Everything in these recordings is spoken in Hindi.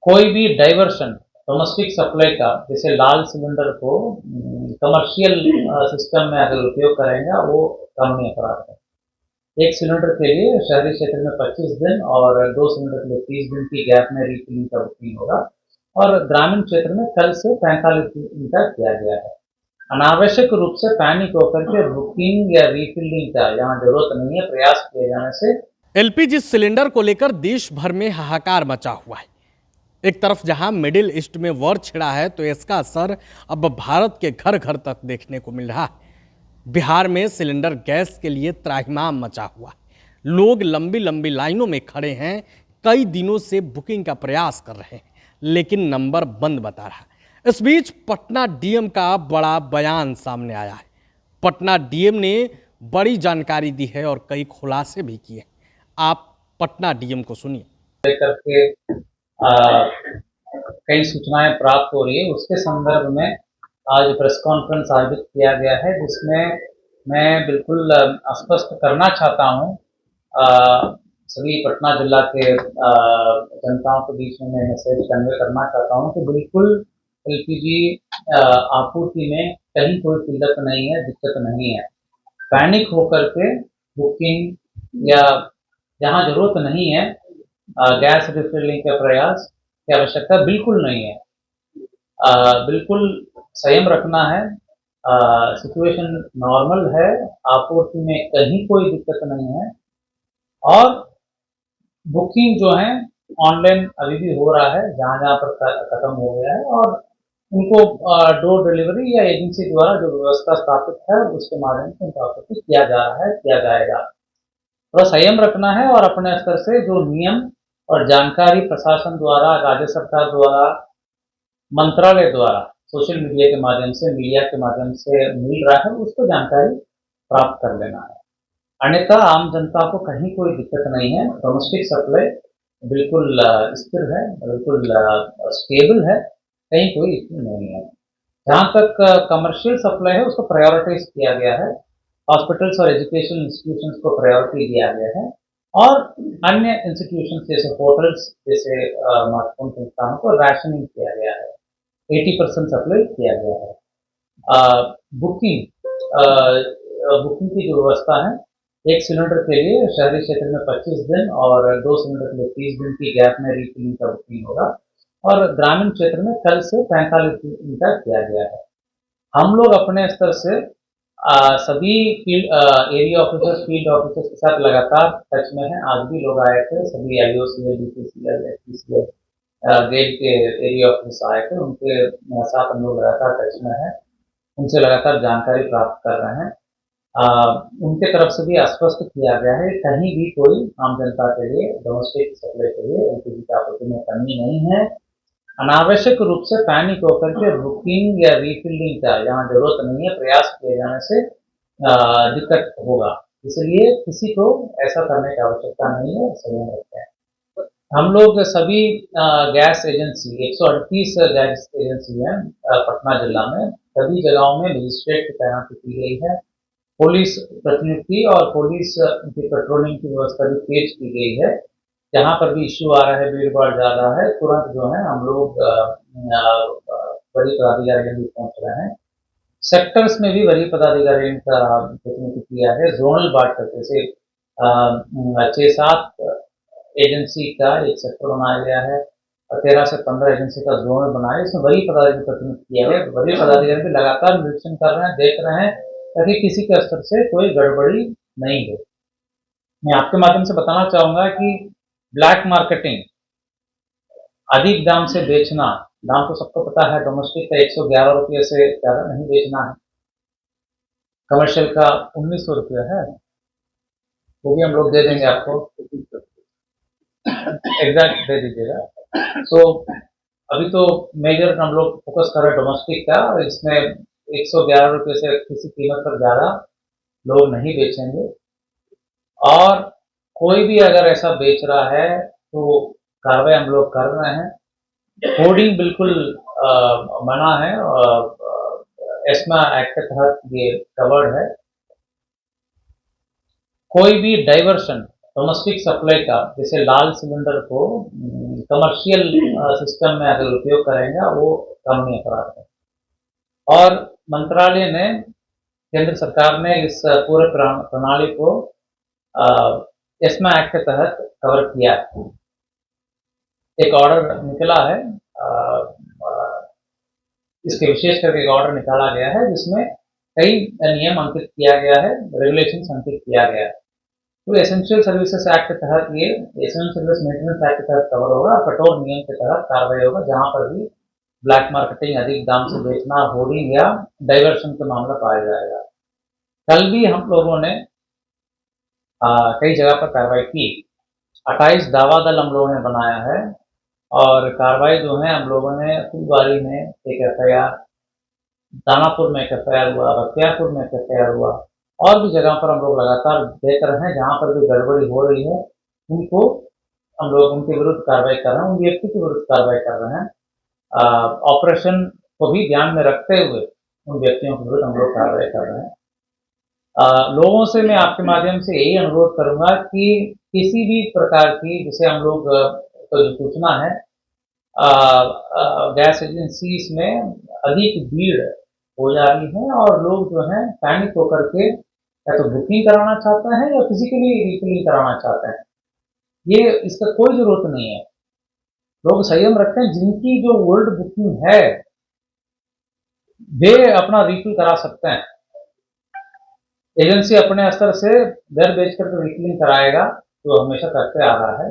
कोई भी डाइवर्शन डोमेस्टिक सप्लाई का, जैसे लाल सिलेंडर को कमर्शियल सिस्टम में अगर उपयोग करेंगे वो कानूनी अपराध है। एक सिलेंडर के लिए शहरी क्षेत्र में 25 दिन और 2 सिलेंडर के लिए 30 दिन की गैप में रिफिलिंग का बुकिंग होगा, और ग्रामीण क्षेत्र में कल से 45 दिन का किया गया है। अनावश्यक रूप से पैनिक होकर के बुकिंग या रिफिलिंग का यहाँ जरूरत नहीं है, प्रयास किए जाने से। एलपीजी सिलेंडर को लेकर देश भर में हाहाकार मचा हुआ है। एक तरफ जहां मिडिल ईस्ट में वॉर छिड़ा है तो इसका असर अब भारत के घर घर तक देखने को मिल रहा है। बिहार में सिलेंडर गैस के लिए त्राहिमाम मचा हुआ है। लोग लंबी लंबी लाइनों में खड़े हैं, कई दिनों से बुकिंग का प्रयास कर रहे हैं, लेकिन नंबर बंद बता रहा है। इस बीच पटना डीएम का बड़ा बयान सामने आया है। पटना डीएम ने बड़ी जानकारी दी है और कई खुलासे भी किए। आप पटना डीएम को सुनिए। लेकर के कई सूचनाएं प्राप्त हो रही है, उसके संदर्भ में आज प्रेस कॉन्फ्रेंस आयोजित किया गया है, जिसमें मैं बिल्कुल स्पष्ट करना चाहता हूं सभी पटना जिला के जनताओं के बीच में मैं मैसेज कन्वे करना चाहता हूं कि बिल्कुल एलपीजी आपूर्ति में कहीं कोई किल्लत नहीं है, दिक्कत नहीं है। पैनिक होकर के बुकिंग या जहां जरूरत नहीं है गैस रिफिलिंग का प्रयास की आवश्यकता बिल्कुल नहीं है। बिल्कुल संयम रखना है। सिचुएशन नॉर्मल है, आपूर्ति में कहीं कोई दिक्कत नहीं है, और बुकिंग जो है ऑनलाइन अभी भी हो रहा है, जहां जहां पर खत्म हो गया है, और उनको डोर डिलीवरी या एजेंसी द्वारा जो व्यवस्था स्थापित है उसके माध्यम से उनका आपूर्ति किया जा रहा है, किया जाएगा। थोड़ा संयम रखना है और अपने स्तर से जो नियम और जानकारी प्रशासन द्वारा, राज्य सरकार द्वारा, मंत्रालय द्वारा, सोशल मीडिया के माध्यम से, मीडिया के माध्यम से मिल रहा है, उसको जानकारी प्राप्त कर लेना है। अन्यथा आम जनता को कहीं कोई दिक्कत नहीं है। डोमेस्टिक सप्लाई बिल्कुल स्थिर है, बिल्कुल स्टेबल है, कहीं कोई इश्यू नहीं है। जहाँ तक कमर्शियल सप्लाई है उसको प्रायोरिटाइज किया गया है, हॉस्पिटल्स और एजुकेशन इंस्टीट्यूशंस को प्रायोरिटी दिया गया है, और अन्य इंस्टीट्यूशंस जैसे होटल्स जैसे महत्वपूर्ण संस्थानों को राशनिंग किया गया है, 80% सप्लाई किया गया है। बुकिंग की जो व्यवस्था है, एक सिलेंडर के लिए शहरी क्षेत्र में 25 दिन और 2 सिलेंडर के लिए 30 दिन की गैप में रिफिलिंग का बुकिंग होगा, और ग्रामीण क्षेत्र में कल से 45 दिन का किया गया है। हम लोग अपने स्तर से सभी field area officers, field officers के साथ लगातार टच में हैं। आज भी लोग आए थे, सभी आईओसीएल, बीपीसीएल, एचपीसीएल, गेल के एरिया ऑफिसर्स आए थे, उनके साथ हम लोग लगातार टच में हैं, उनसे लगातार जानकारी प्राप्त कर रहे हैं। उनके तरफ से भी आश्वस्त किया गया है कहीं भी कोई आम जनता के लिए, डोमेस्टिक सप्लाई के लिए एलपीजी की आपूर्ति में कमी नहीं है। अनावश्यक रूप से पैनिक होकर के बुकिंग या रिफिलिंग का यहाँ जरूरत नहीं है, प्रयास किए जाने से दिक्कत होगा, इसलिए किसी को ऐसा करने की आवश्यकता नहीं है, संयम रखते हैं। हम लोग सभी गैस एजेंसी, 138 गैस एजेंसी है पटना जिला में, सभी जगहों में मजिस्ट्रेट की तैनाती की गई है, पुलिस प्रतिनियुक्ति और पुलिस की पेट्रोलिंग की व्यवस्था भी तेज की गई है। जहाँ पर भी इश्यू आ रहा है, भीड़ भाड़ ज्यादा है, तुरंत जो है हम लोग बड़ी पदाधिकारी भी पहुंच रहे हैं। सेक्टर्स में भी बड़ी पदाधिकारी का प्रतिनिधित्व किया है, जोनल बांट करके से 6-7 एजेंसी का एक सेक्टर बनाया गया है, 13 से 15 एजेंसी का जोन बनाया, इसमें बड़ी पदाधिकारी प्रतिनिधित्व किया है। बड़ी पदाधिकारी भी लगातार निरीक्षण कर रहे हैं, देख रहे हैं ताकि किसी के स्तर से कोई गड़बड़ी नहीं हो। मैं आपके माध्यम से बताना चाहूंगा कि ब्लैक मार्केटिंग, अधिक दाम से बेचना, दाम तो सबको पता है, डोमेस्टिक का 111 रुपये से ज्यादा नहीं बेचना है, कमर्शियल का 1900 रुपये है, वो भी हम लोग दे देंगे आपको, एग्जैक्ट दे दीजिएगा। तो अभी तो मेजर हम लोग फोकस कर रहे हैं डोमेस्टिक का, और इसमें 111 रुपये से किसी कीमत पर ज्यादा लोग नहीं बेचेंगे, और कोई भी अगर ऐसा बेच रहा है तो कार्रवाई हम लोग कर रहे हैं। होर्डिंग बिल्कुल मना है, और एस्मा एक्ट के तहत ये कवर्ड है। कोई भी डाइवर्शन डोमेस्टिक सप्लाई का, जैसे लाल सिलेंडर को कमर्शियल सिस्टम में अगर उपयोग करेंगे वो कानूनी अपराध है। और मंत्रालय ने, केंद्र सरकार ने इस पूरे प्रणाली को एस्मा एक्ट के तहत कवर किया है। एक ऑर्डर निकला है, इसके विशेष करके एक ऑर्डर निकाला गया है जिसमें कई नियम अंकित किया गया है, रेगुलेशन अंकित किया गया है। तो एसेंशियल सर्विसेज एक्ट के तहत, ये एसेंशियल सर्विस मेंटेनेंस एक्ट के तहत कवर होगा। कठोर नियम के तहत कार्रवाई होगा जहां पर भी ब्लैक मार्केटिंग, अधिक दाम से बेचना, होर्डिंग या डाइवर्शन का मामला पाया जाएगा। कल भी हम लोगों ने कई जगह पर कार्रवाई की। 28 दावा दल हम लोगों ने बनाया है और कार्रवाई जो है हम लोगों ने फुलबारी में एक एफआईआर, दानापुर में एक एफआईआर हुआ, बख्तियारपुर में एक एफआईआर हुआ, और भी जगह पर हम लोग लगातार देख रहे हैं जहां पर भी गड़बड़ी हो रही है उनको हम लोग उनके विरुद्ध कार्रवाई कर रहे हैं, उन व्यक्ति के विरुद्ध कार्रवाई कर रहे हैं। ऑपरेशन को भी ध्यान में रखते हुए उन व्यक्तियों के विरुद्ध हम लोग कार्रवाई कर रहे हैं। लोगों से मैं आपके माध्यम से यही अनुरोध करूंगा कि किसी भी प्रकार की, जैसे हम लोग को जो सूचना है गैस एजेंसीज में अधिक भीड़ हो जा रही है और लोग जो है पैनिक होकर के या तो बुकिंग कराना चाहते हैं या फिजिकली रिफिलिंग कराना चाहते हैं। ये इसका कोई जरूरत नहीं है। लोग संयम रखते हैं, जिनकी जो ओल्ड बुकिंग है वे अपना रिफिल करा सकते हैं। एजेंसी अपने स्तर से घर बेच करके रिफिलिंग कराएगा तो हमेशा करते आ रहा है,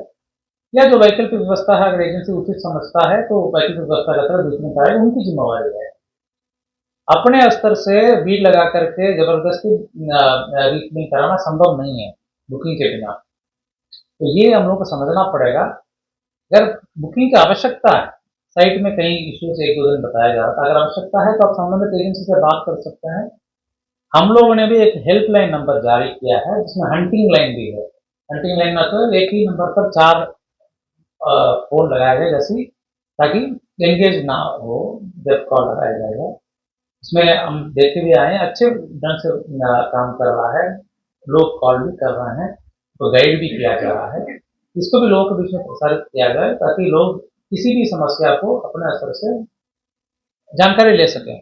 या जो वैकल्पिक व्यवस्था है अगर एजेंसी उचित समझता है तो वैकल्पिक व्यवस्था का तरह रिफिलिंग कराएगा, उनकी जिम्मेवारी है। अपने स्तर से भीड़ लगा करके जबरदस्ती रिफिलिंग कराना संभव नहीं है बुकिंग के बिना। तो ये हम लोग को समझना पड़ेगा। अगर बुकिंग की आवश्यकता है, साइट में कहीं इश्यूज एक दो दिन बताया जा रहा था, अगर आवश्यकता है तो आप संबंधित एजेंसी से बात कर सकते हैं। हम लोगों ने भी एक हेल्पलाइन नंबर जारी किया है जिसमें हंटिंग लाइन भी है। हंटिंग लाइन मतलब एक ही नंबर पर 4 फोन लगाए गए जैसी, ताकि एंगेज ना हो जब कॉल लगाया जाएगा। इसमें हम देखते भी आए हैं, अच्छे ढंग से काम कर रहा है, लोग कॉल भी कर रहे हैं, तो गाइड भी किया जा रहा है। इसको भी लोगों के बीच में प्रसारित किया जाए ताकि लोग किसी भी समस्या को अपने स्तर से जानकारी ले सकें।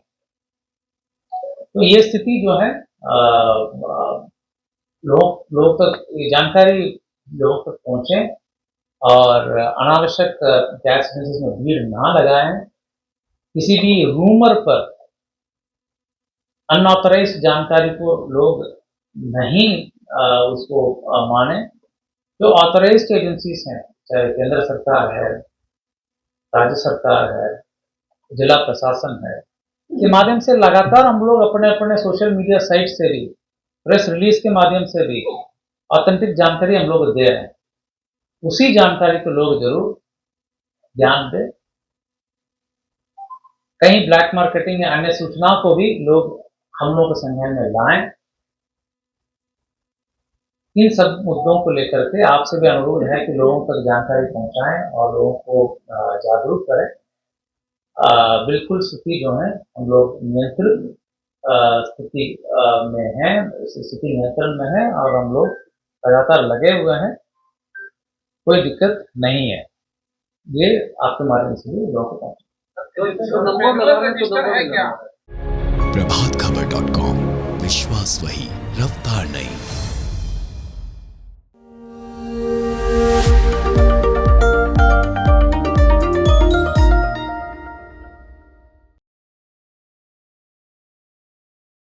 तो ये स्थिति जो है लोग तक जानकारी लोगों तक पहुंचे और अनावश्यक गैस एजेंसीज में भीड़ ना लगाएं। किसी भी रूमर पर अनऑथराइज्ड जानकारी को लोग नहीं उसको माने। जो ऑथराइज्ड एजेंसीज हैं, चाहे केंद्र सरकार है, राज्य सरकार है, जिला प्रशासन है, के माध्यम से लगातार हम लोग अपने अपने सोशल मीडिया साइट से भी, प्रेस रिलीज के माध्यम से भी ऑथेंटिक जानकारी हम लोग दे रहे हैं। उसी जानकारी को लोग जरूर ध्यान दें। कहीं ब्लैक मार्केटिंग या अन्य सूचनाओं को भी लोग हम लोग के संज्ञान में लाएं। इन सब मुद्दों को लेकर के आपसे भी अनुरोध है कि लोगों तक जानकारी पहुंचाएं और लोगों को जागरूक करें। बिल्कुल स्थिति जो है हम लोग नियंत्रित स्थिति में है, स्थिति नियंत्रण में है और हम लोग लगातार लगे हुए हैं, कोई दिक्कत नहीं है। ये आपके माध्यम से भी लोगों को प्रभात खबर.com, विश्वास वही, रफ्तार नहीं।